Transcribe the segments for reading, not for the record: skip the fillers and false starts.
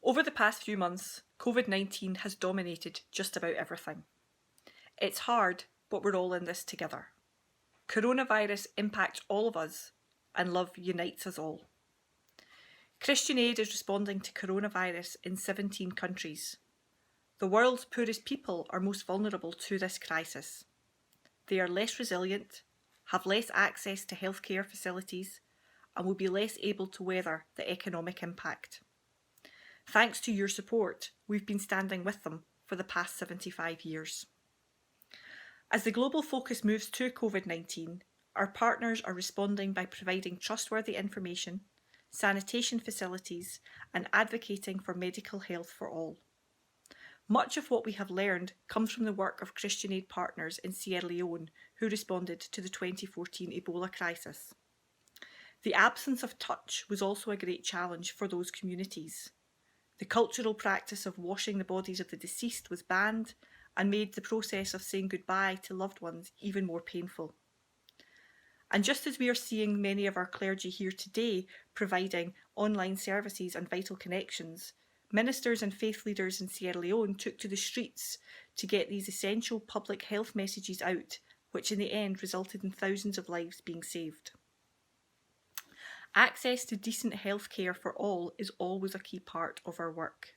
Over the past few months, COVID-19 has dominated just about everything. It's hard, but we're all in this together. Coronavirus impacts all of us, and love unites us all. Christian Aid is responding to coronavirus in 17 countries. The world's poorest people are most vulnerable to this crisis. They are less resilient, have less access to healthcare facilities, and will be less able to weather the economic impact. Thanks to your support, we've been standing with them for the past 75 years. As the global focus moves to COVID-19, our partners are responding by providing trustworthy information, sanitation facilities, and advocating for medical health for all. Much of what we have learned comes from the work of Christian Aid partners in Sierra Leone who responded to the 2014 Ebola crisis. The absence of touch was also a great challenge for those communities. The cultural practice of washing the bodies of the deceased was banned and made the process of saying goodbye to loved ones even more painful. And just as we are seeing many of our clergy here today providing online services and vital connections, ministers and faith leaders in Sierra Leone took to the streets to get these essential public health messages out, which in the end resulted in thousands of lives being saved. Access to decent health care for all is always a key part of our work.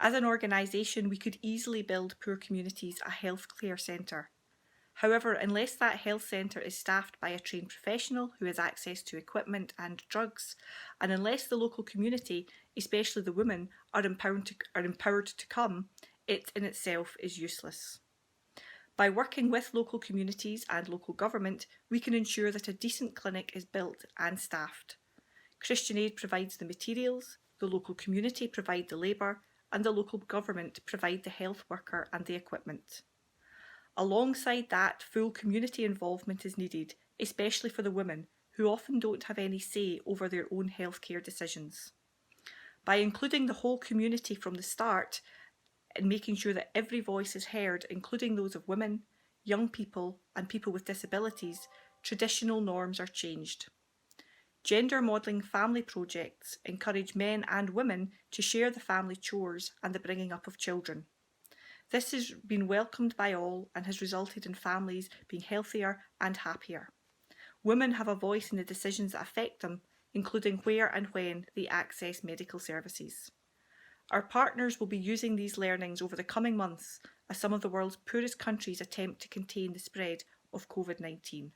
As an organisation, we could easily build poor communities a health care centre. However, unless that health centre is staffed by a trained professional who has access to equipment and drugs, and unless the local community, especially the women, are empowered to come, it in itself is useless. By working with local communities and local government, we can ensure that a decent clinic is built and staffed. Christian Aid provides the materials, the local community provide the labour, and the local government provide the health worker and the equipment. Alongside that, full community involvement is needed, especially for the women, who often don't have any say over their own healthcare decisions. By including the whole community from the start and making sure that every voice is heard, including those of women, young people and people with disabilities, traditional norms are changed. Gender modelling family projects encourage men and women to share the family chores and the bringing up of children. This has been welcomed by all and has resulted in families being healthier and happier. Women have a voice in the decisions that affect them, including where and when they access medical services. Our partners will be using these learnings over the coming months as some of the world's poorest countries attempt to contain the spread of COVID-19.